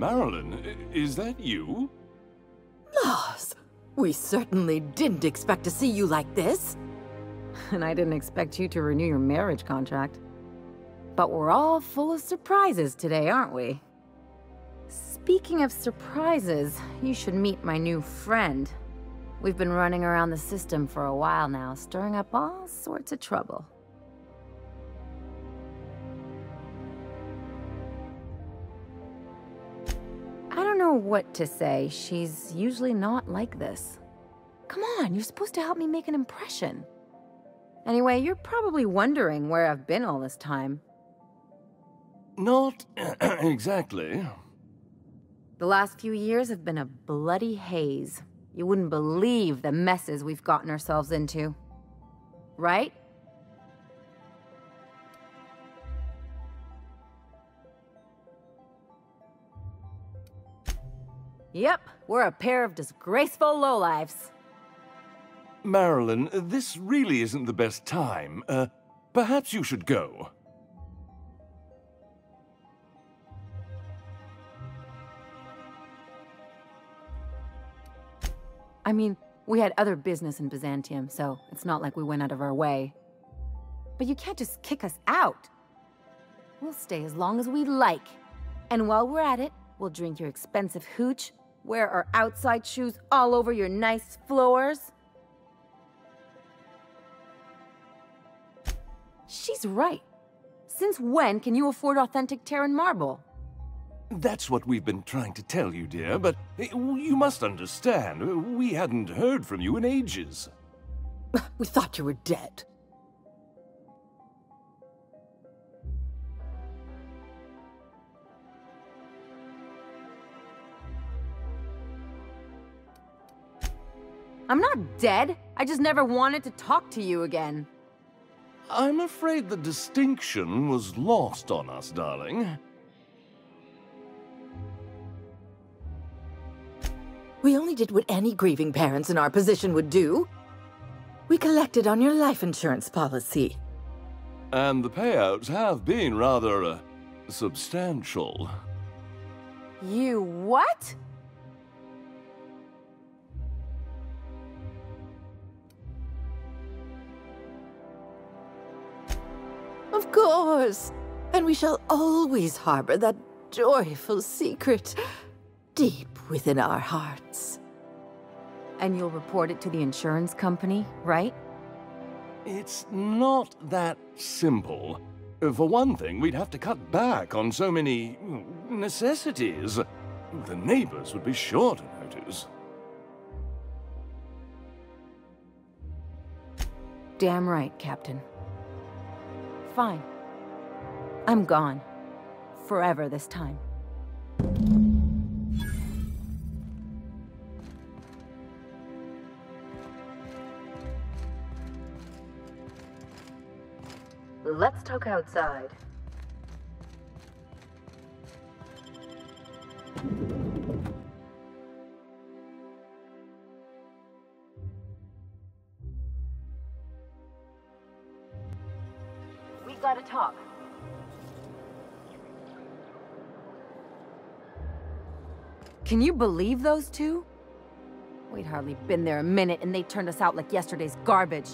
Marilyn, is that you? Loss! We certainly didn't expect to see you like this. And I didn't expect you to renew your marriage contract. But we're all full of surprises today, aren't we? Speaking of surprises, you should meet my new friend. We've been running around the system for a while now, stirring up all sorts of trouble. I don't know what to say. She's usually not like this. Come on, you're supposed to help me make an impression. Anyway, you're probably wondering where I've been all this time. Not exactly. The last few years have been a bloody haze. You wouldn't believe the messes we've gotten ourselves into. Right? Yep, we're a pair of disgraceful lowlifes. Marilyn, this really isn't the best time. Perhaps you should go. I mean, we had other business in Byzantium, so it's not like we went out of our way. But you can't just kick us out. We'll stay as long as we like. And while we're at it, we'll drink your expensive hooch, wear our outside shoes all over your nice floors. She's right. Since when can you afford authentic Terran marble? That's what we've been trying to tell you, dear, but you must understand, we hadn't heard from you in ages. We thought you were dead. I'm not dead. I just never wanted to talk to you again. I'm afraid the distinction was lost on us, darling. We only did what any grieving parents in our position would do. We collected on your life insurance policy. And the payouts have been rather, substantial. You what? Of course. And we shall always harbor that joyful secret deep within our hearts. And you'll report it to the insurance company, right? It's not that simple. For one thing, we'd have to cut back on so many necessities. The neighbors would be sure to notice. Damn right, Captain. Fine. I'm gone. Forever this time. Let's talk outside. We gotta talk. Can you believe those two? We'd hardly been there a minute and they turned us out like yesterday's garbage.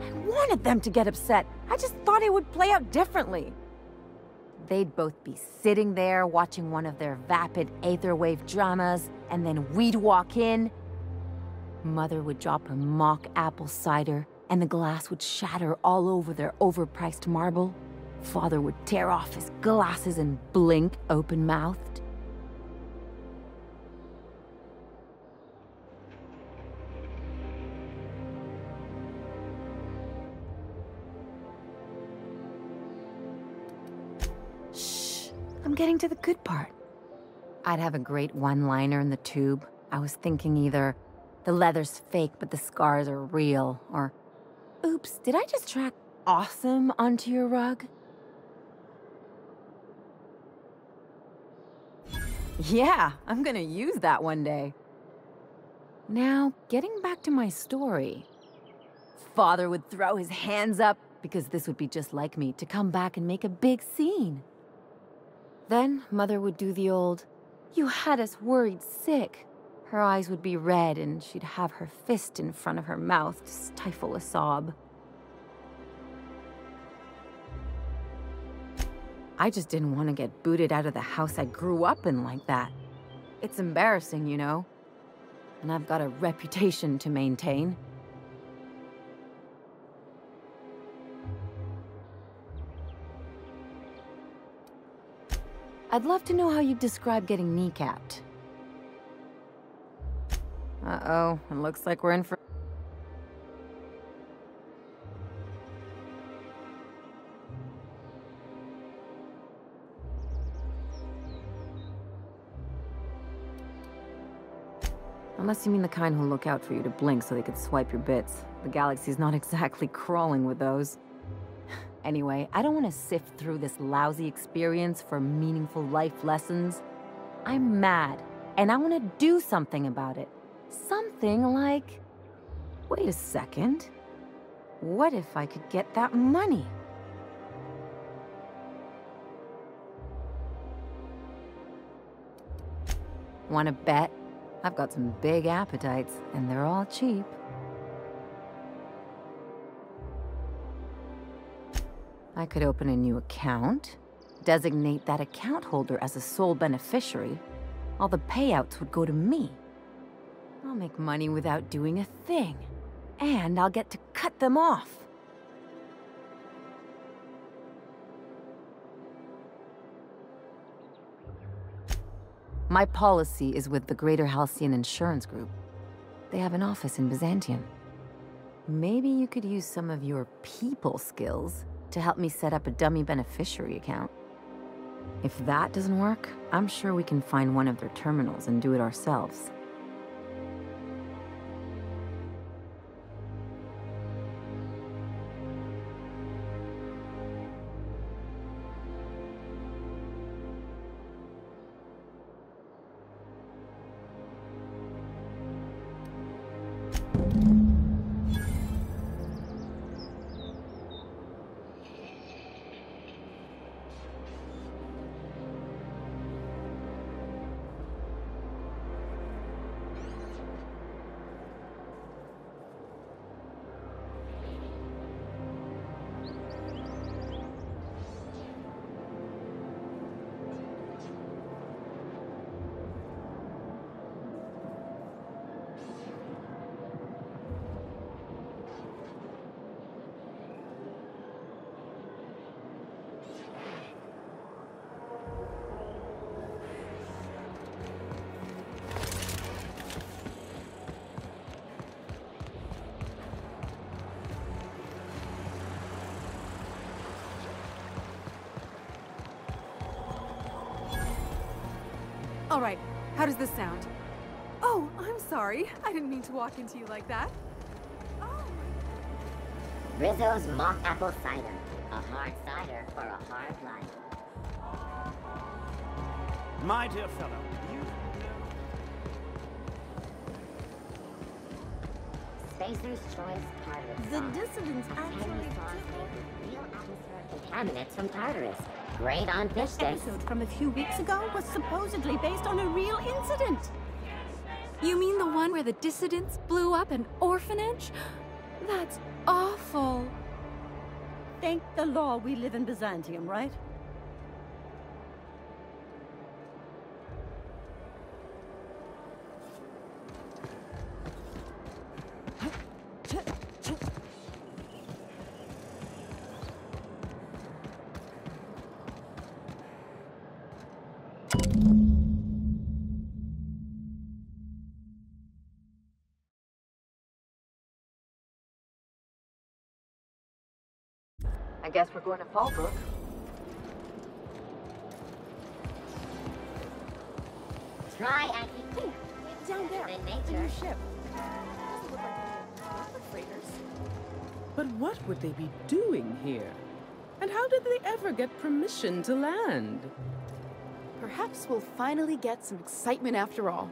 I wanted them to get upset. I just thought it would play out differently. They'd both be sitting there watching one of their vapid aetherwave dramas, and then we'd walk in. Mother would drop her mock apple cider, and the glass would shatter all over their overpriced marble. Father would tear off his glasses and blink open-mouthed. I'm getting to the good part. I'd have a great one-liner in the tube. I was thinking either, the leather's fake but the scars are real, or, oops, did I just track awesome onto your rug? Yeah, I'm gonna use that one day. Now, getting back to my story. Father would throw his hands up, because this would be just like me, to come back and make a big scene. Then Mother would do the old, "You had us worried sick." Her eyes would be red, and she'd have her fist in front of her mouth to stifle a sob. I just didn't want to get booted out of the house I grew up in like that. It's embarrassing, you know. And I've got a reputation to maintain. I'd love to know how you'd describe getting kneecapped. Uh-oh, it looks like we're in for... Unless you mean the kind who'll look out for you to blink so they could swipe your bits. The galaxy's not exactly crawling with those. Anyway, I don't want to sift through this lousy experience for meaningful life lessons. I'm mad, and I want to do something about it. Something like... Wait a second. What if I could get that money? Want to bet? I've got some big appetites, and they're all cheap. I could open a new account, designate that account holder as a sole beneficiary. All the payouts would go to me. I'll make money without doing a thing, and I'll get to cut them off. My policy is with the Greater Halcyon Insurance Group. They have an office in Byzantium. Maybe you could use some of your people skills to help me set up a dummy beneficiary account. If that doesn't work, I'm sure we can find one of their terminals and do it ourselves. All right, how does this sound? Oh, I'm sorry. I didn't mean to walk into you like that. Oh. Rizzo's mock apple cider. A hard cider for a hard life. My dear fellow, you... Spacer's Choice Tartarus The sauce. dissidents actually Real atmospheric contaminants from Tartarus. Great on fish sticks. episode from a few weeks ago was supposedly based on a real incident. You mean the one where the dissidents blew up an orphanage? That's awful. Thank the law we live in Byzantium, right? I guess we're going to Fallbrook. Try Aggie. Down there, In the nature. new ship. Doesn't look like rocket freighters. But what would they be doing here? And how did they ever get permission to land? Perhaps we'll finally get some excitement after all.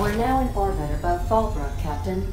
We're now in orbit above Fallbrook, Captain.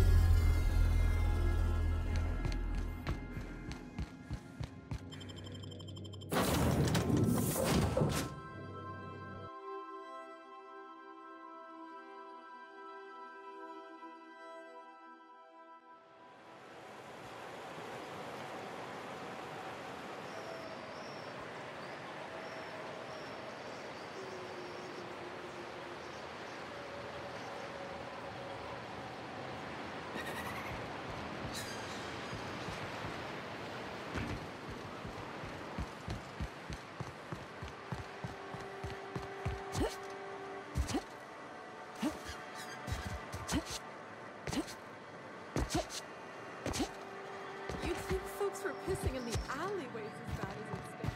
You'd think folks were pissing in the alleyways as bad as it stands.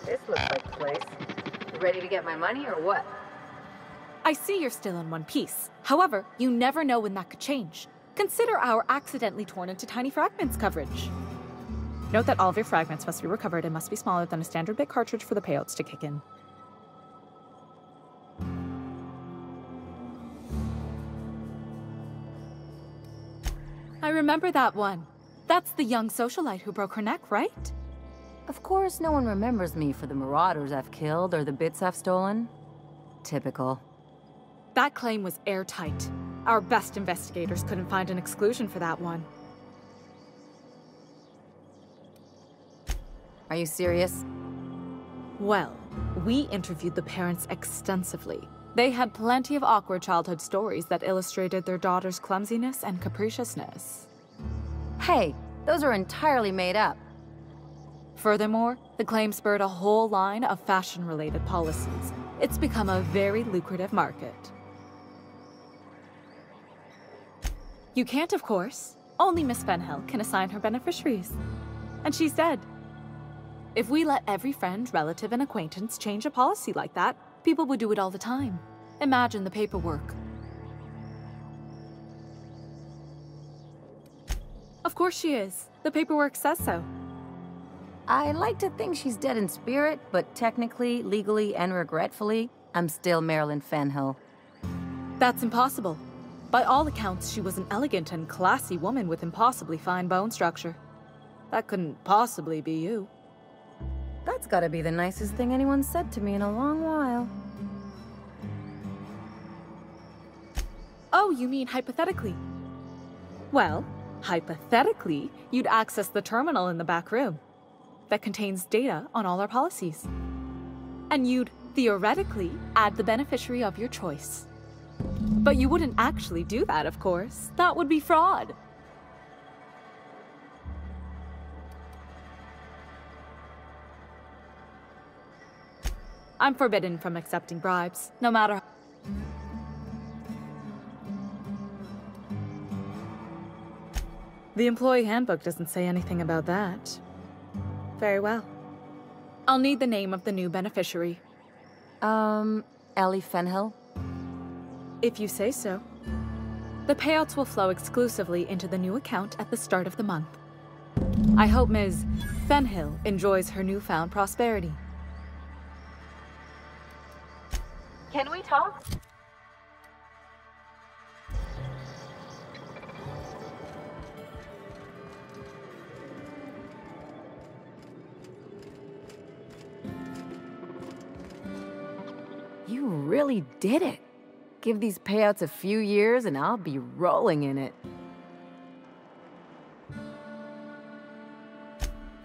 This looks like the place. You ready to get my money or what? I see you're still in one piece. However, you never know when that could change. Consider our accidentally torn into tiny fragments coverage. Note that all of your fragments must be recovered and must be smaller than a standard bit cartridge for the payouts to kick in. I remember that one. That's the young socialite who broke her neck, right? Of course, no one remembers me for the marauders I've killed or the bits I've stolen. Typical. That claim was airtight. Our best investigators couldn't find an exclusion for that one. Are you serious? Well, we interviewed the parents extensively. They had plenty of awkward childhood stories that illustrated their daughter's clumsiness and capriciousness. Hey, those are entirely made up. Furthermore, the claim spurred a whole line of fashion-related policies. It's become a very lucrative market. You can't, of course. Only Miss Fenhill can assign her beneficiaries. And she's dead. If we let every friend, relative, and acquaintance change a policy like that, people would do it all the time. Imagine the paperwork. Of course she is. The paperwork says so. I like to think she's dead in spirit, but technically, legally, and regretfully, I'm still Marilyn Fenhill. That's impossible. By all accounts, she was an elegant and classy woman with impossibly fine bone structure. That couldn't possibly be you. That's gotta be the nicest thing anyone's said to me in a long while. Oh, you mean hypothetically? Well, hypothetically, you'd access the terminal in the back room that contains data on all our policies. And you'd, theoretically, add the beneficiary of your choice. But you wouldn't actually do that, of course. That would be fraud. I'm forbidden from accepting bribes, no matter how... The employee handbook doesn't say anything about that. Very well. I'll need the name of the new beneficiary. Ellie Fenhill? If you say so. The payouts will flow exclusively into the new account at the start of the month. I hope Ms. Fenhill enjoys her newfound prosperity. Can we talk? You really did it. Give these payouts a few years and I'll be rolling in it.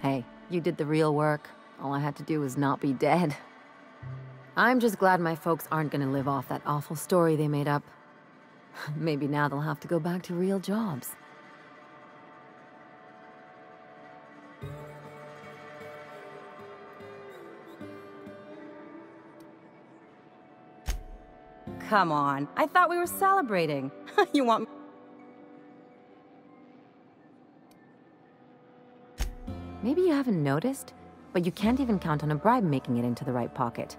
Hey, you did the real work. All I had to do was not be dead. I'm just glad my folks aren't gonna live off that awful story they made up. Maybe now they'll have to go back to real jobs. Come on, I thought we were celebrating. You want... Maybe you haven't noticed, but you can't even count on a bribe making it into the right pocket.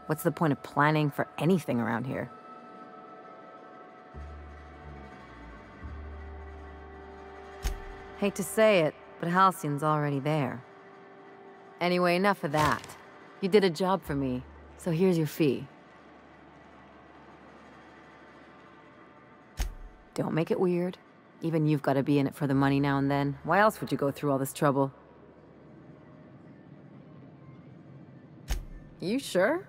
What's the point of planning for anything around here? Hate to say it, but Halcyon's already there. Anyway, enough of that. You did a job for me, so here's your fee. Don't make it weird. Even you've got to be in it for the money now and then. Why else would you go through all this trouble? You sure?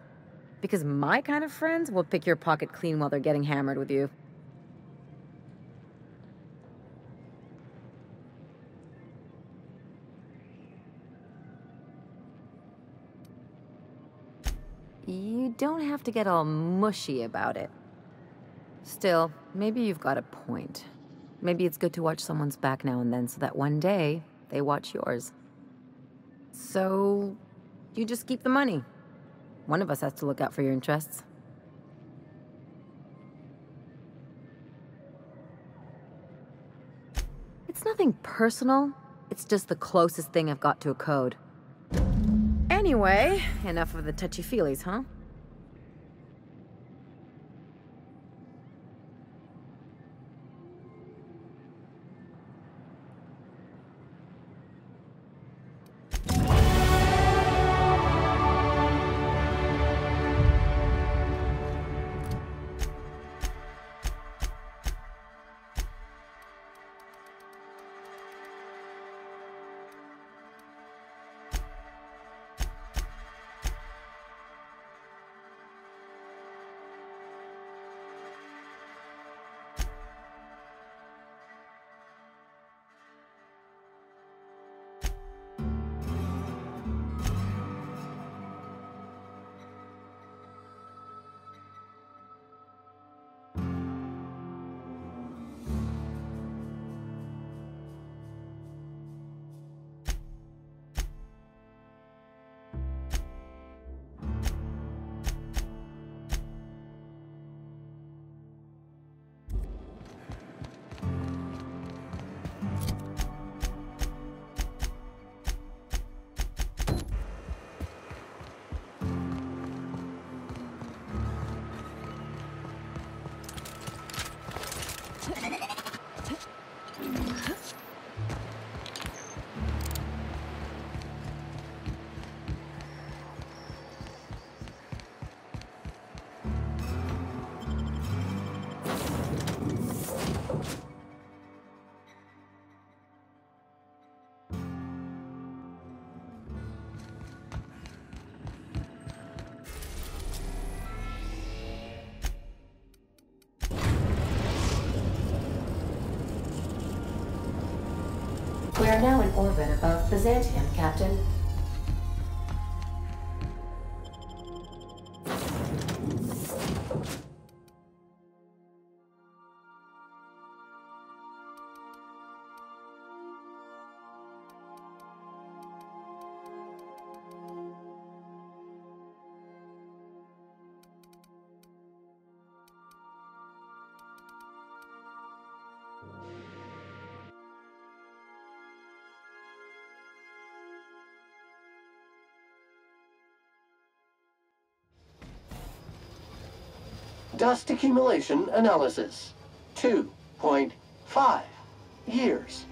Because my kind of friends will pick your pocket clean while they're getting hammered with you. You don't have to get all mushy about it. Still, maybe you've got a point. Maybe it's good to watch someone's back now and then so that one day they watch yours. So, you just keep the money. One of us has to look out for your interests. It's nothing personal. It's just the closest thing I've got to a code. Anyway, enough of the touchy-feelies, huh? We are now in orbit above Byzantium, Captain. Dust accumulation analysis. 2.5 years.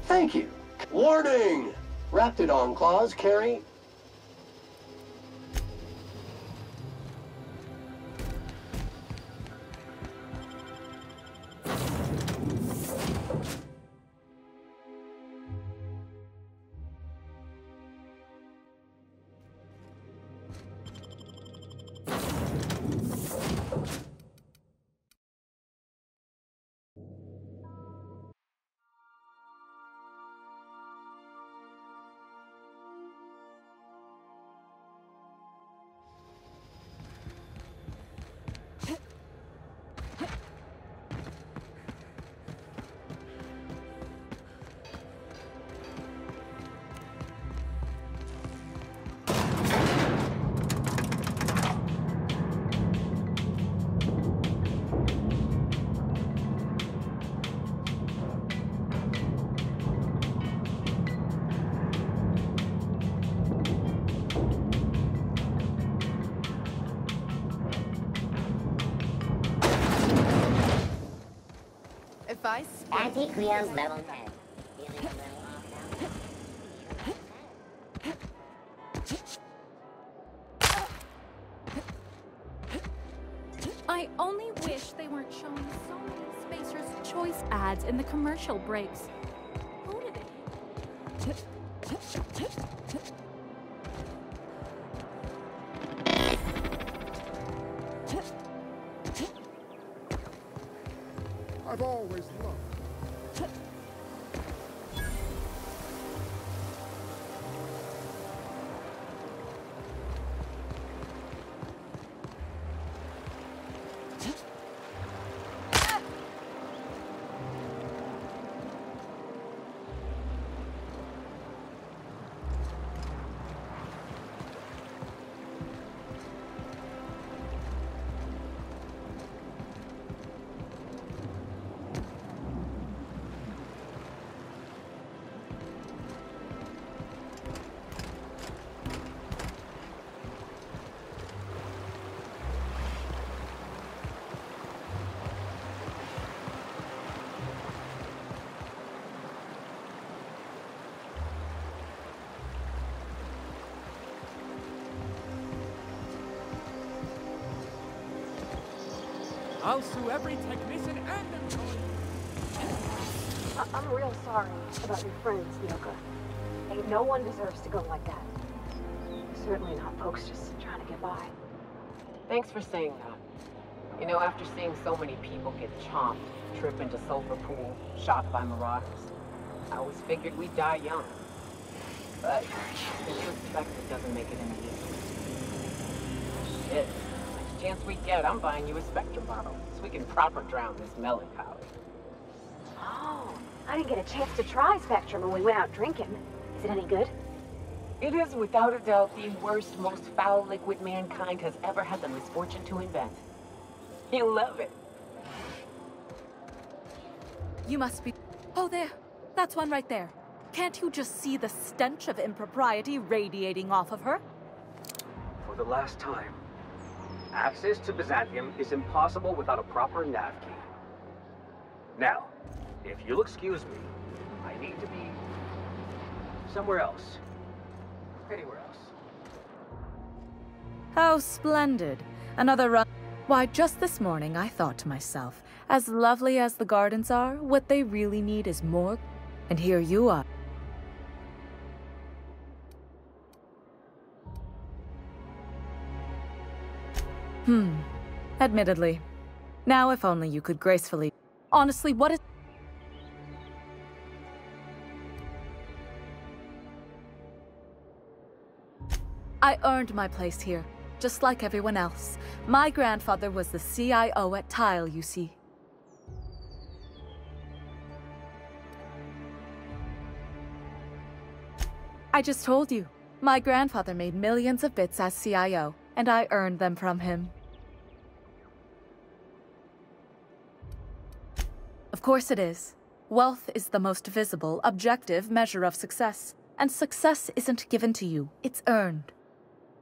Thank you. Warning! Raptidon claws carry... Anti-Creon's level 10. Feeling a little off now? I only wish they weren't showing choice ads in the commercial breaks. Who did it? I've always loved. I'll sue every technician and employee. I'm real sorry about your friends, Yoka. Hey, no one deserves to go like that. Certainly not folks just trying to get by. Thanks for saying that. You know, after seeing so many people get chomped, trip into sulfur pool, shot by marauders, I always figured we'd die young. But the new expected doesn't make it any easier. Shit. Next chance we get, I'm buying you a Spectrum bottle so we can proper drown this melancholy. Oh, I didn't get a chance to try Spectrum when we went out drinking. Is it any good? It is without a doubt the worst, most foul liquid mankind has ever had the misfortune to invent. You'll love it. You must be... Oh, there. That's one right there. Can't you just see the stench of impropriety radiating off of her? For the last time, access to Byzantium is impossible without a proper nav key. Now, if you'll excuse me, I need to be somewhere else. Anywhere else. How splendid. Another run. Why, just this morning I thought to myself, as lovely as the gardens are, what they really need is more. And here you are. Admittedly. Now if only you could gracefully... Honestly, what is... I earned my place here, just like everyone else. My grandfather was the CIO at Tile, you see. I just told you. My grandfather made millions of bits as CIO, and I earned them from him. Of course it is. Wealth is the most visible, objective measure of success. And success isn't given to you, it's earned.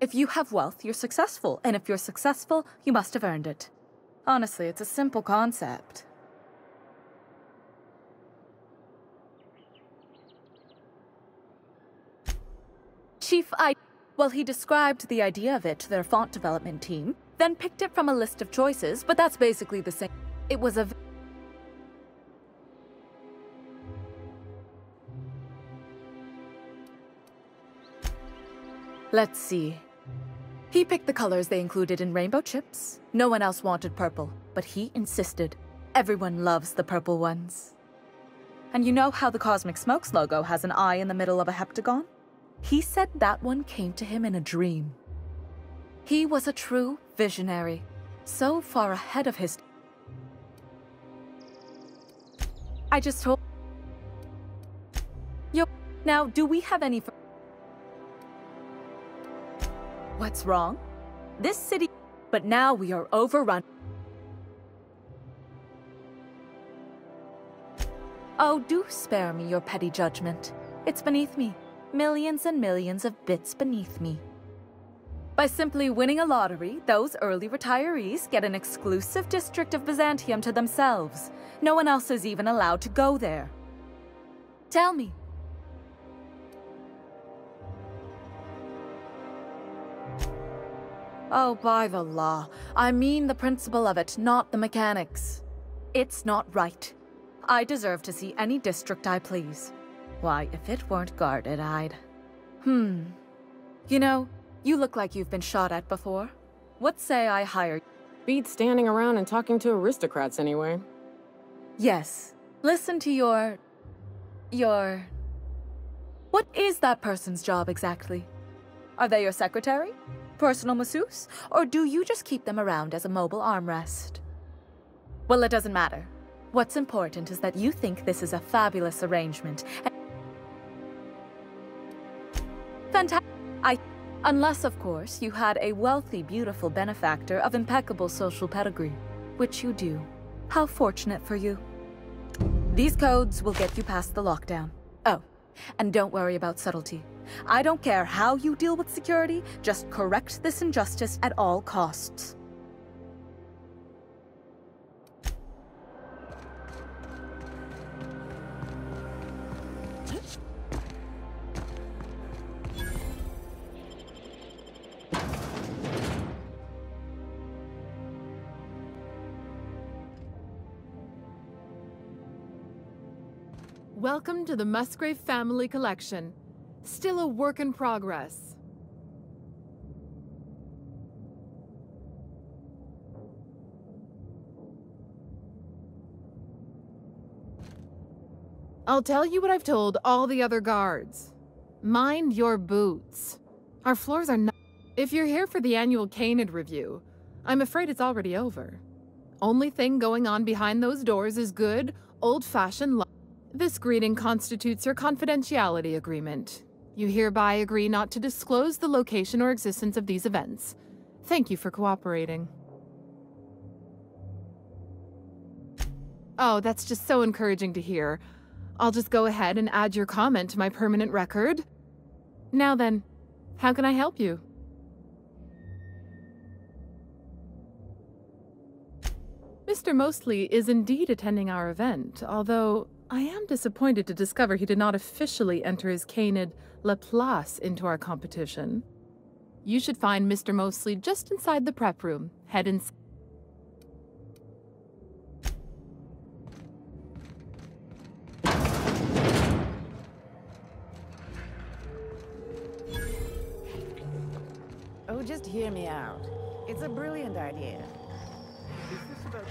If you have wealth, you're successful, and if you're successful, you must have earned it. Honestly, it's a simple concept. Well, he described the idea of it to their font development team, then picked it from a list of choices, but that's basically the same. It was a... Let's see. He picked the colors they included in rainbow chips. No one else wanted purple, but he insisted. Everyone loves the purple ones. And you know how the Cosmic Smokes logo has an eye in the middle of a heptagon? He said that one came to him in a dream. He was a true visionary, so far ahead of his... I just hope... Yo, now, do we have any... What's wrong? This city... But now we are overrun. Oh, do spare me your petty judgment. It's beneath me. Millions and millions of bits beneath me. By simply winning a lottery, those early retirees get an exclusive district of Byzantium to themselves. No one else is even allowed to go there. Tell me. Oh, by the law. I mean the principle of it, not the mechanics. It's not right. I deserve to see any district I please. Why, if it weren't guarded, I'd... You know, you look like you've been shot at before. What say I hire you? Beats standing around and talking to aristocrats anyway. Yes. Listen to your... What is that person's job exactly? Are they your secretary? Personal masseuse? Or do you just keep them around as a mobile armrest? Well, it doesn't matter. What's important is that you think this is a fabulous arrangement. Fantastic. Unless, of course, you had a wealthy, beautiful benefactor of impeccable social pedigree, which you do. How fortunate for you. These codes will get you past the lockdown. Oh, and don't worry about subtlety. I don't care how you deal with security, just correct this injustice at all costs. Welcome to the Musgrave Family Collection. Still a work in progress. I'll tell you what I've told all the other guards. Mind your boots. Our floors are not... If you're here for the annual Canid review, I'm afraid it's already over. Only thing going on behind those doors is good, old-fashioned love. This greeting constitutes your confidentiality agreement. You hereby agree not to disclose the location or existence of these events. Thank you for cooperating. Oh, that's just so encouraging to hear. I'll just go ahead and add your comment to my permanent record. Now then, how can I help you? Mr. Mostly is indeed attending our event, although I am disappointed to discover he did not officially enter his Canid Laplace into our competition. You should find Mr. Mostly just inside the prep room. Head inside. Oh, just hear me out. It's a brilliant idea. Is this about...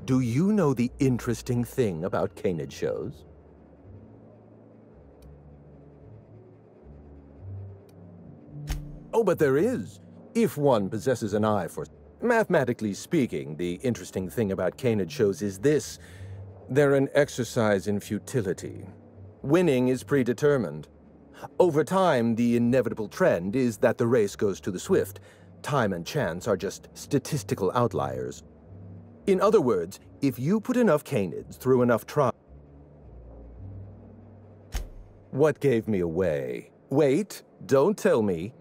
Do you know the interesting thing about Canid shows? Oh, but there is, if one possesses an eye for... Mathematically speaking, the interesting thing about Canid shows is this. They're an exercise in futility. Winning is predetermined. Over time, the inevitable trend is that the race goes to the swift. Time and chance are just statistical outliers. In other words, if you put enough Canids through enough trials... What gave me away? Wait, don't tell me.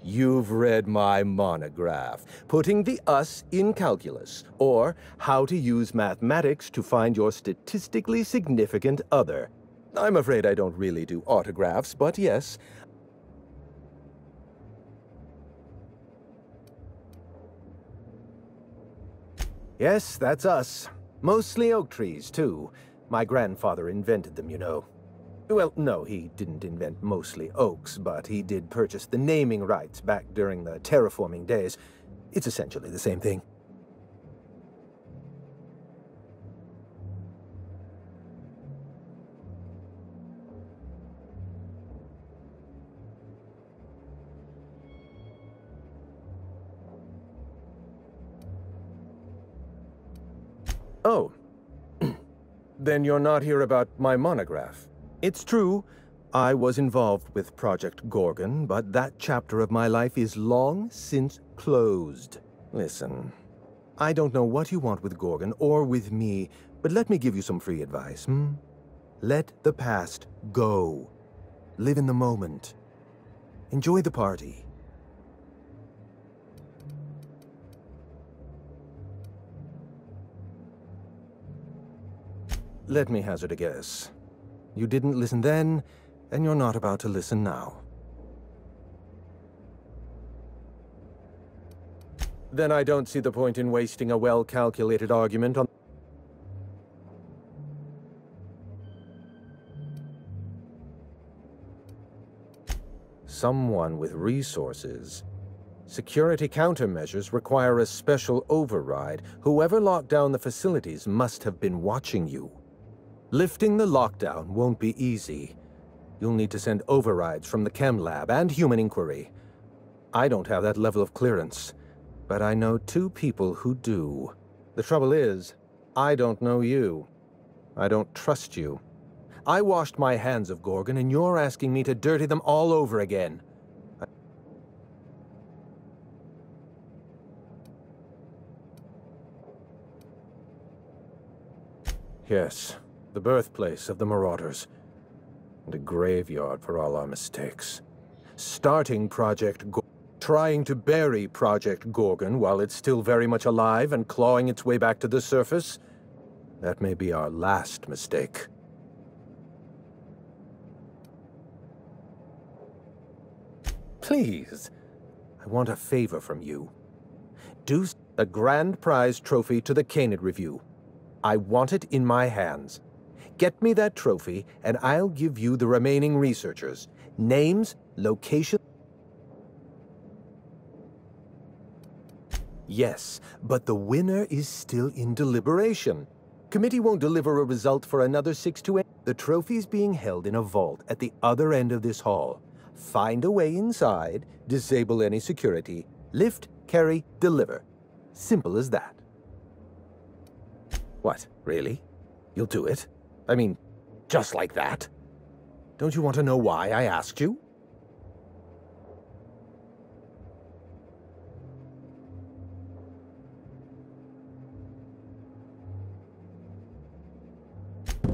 You've read my monograph, Putting the Us in Calculus, or How to Use Mathematics to Find Your Statistically Significant Other. I'm afraid I don't really do autographs, but yes. Yes, that's us. Mostly oak trees, too. My grandfather invented them, you know. Well, no, he didn't invent mostly oaks, but he did purchase the naming rights back during the terraforming days. It's essentially the same thing. Oh. Then you're not here about my monograph. It's true, I was involved with Project Gorgon, but that chapter of my life is long since closed. Listen, I don't know what you want with Gorgon or with me, but let me give you some free advice, Let the past go. Live in the moment. Enjoy the party. Let me hazard a guess. You didn't listen then, and you're not about to listen now. Then I don't see the point in wasting a well-calculated argument on... Someone with resources. Security countermeasures require a special override. Whoever locked down the facilities must have been watching you. Lifting the lockdown won't be easy. You'll need to send overrides from the chem lab and human inquiry. I don't have that level of clearance, but I know 2 people who do. The trouble is, I don't know you. I don't trust you. I washed my hands of Gorgon, and you're asking me to dirty them all over again. Yes, the birthplace of the Marauders. And a graveyard for all our mistakes. Starting trying to bury Project Gorgon while it's still very much alive and clawing its way back to the surface. That may be our last mistake. Please, I want a favor from you. Do a grand prize trophy to the Canid Review. I want it in my hands. Get me that trophy, and I'll give you the remaining researchers. Names, location... Yes, but the winner is still in deliberation. Committee won't deliver a result for another 6 to 8. The trophy's being held in a vault at the other end of this hall. Find a way inside, disable any security, lift, carry, deliver. Simple as that. What, really? You'll do it? I mean, just like that? Don't you want to know why I asked you?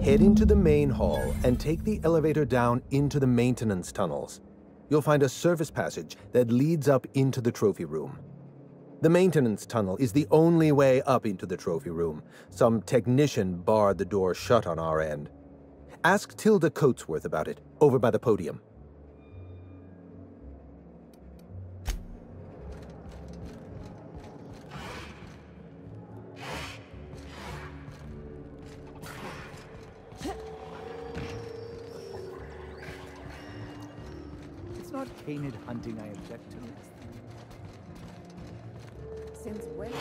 Head into the main hall and take the elevator down into the maintenance tunnels. You'll find a service passage that leads up into the trophy room. The maintenance tunnel is the only way up into the trophy room. Some technician barred the door shut on our end. Ask Tilda Coatsworth about it, over by the podium. It's not canid hunting I object to. Since when?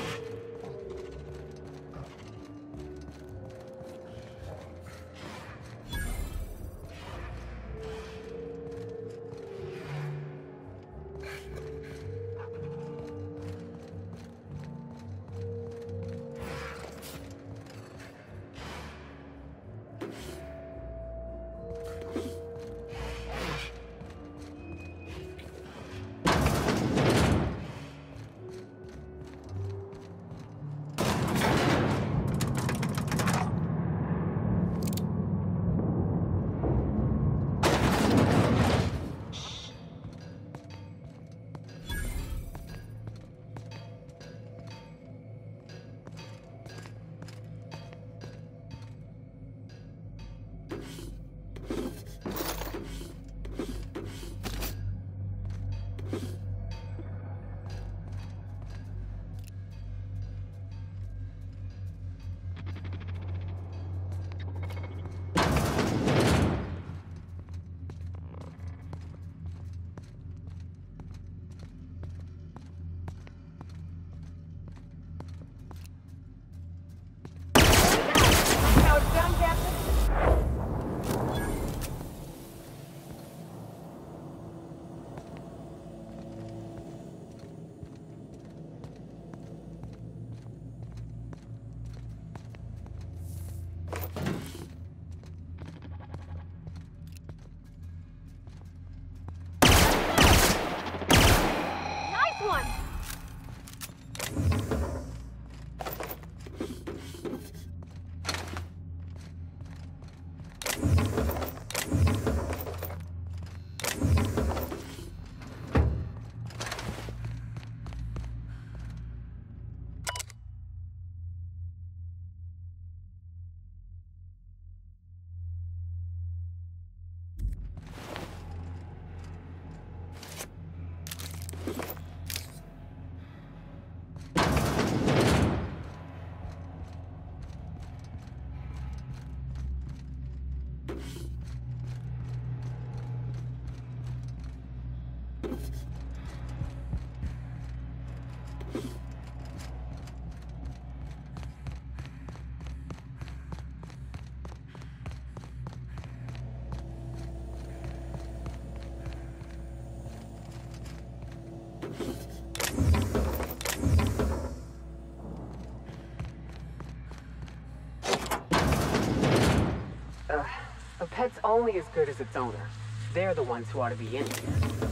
A pet's only as good as its owner. They're the ones who ought to be in here.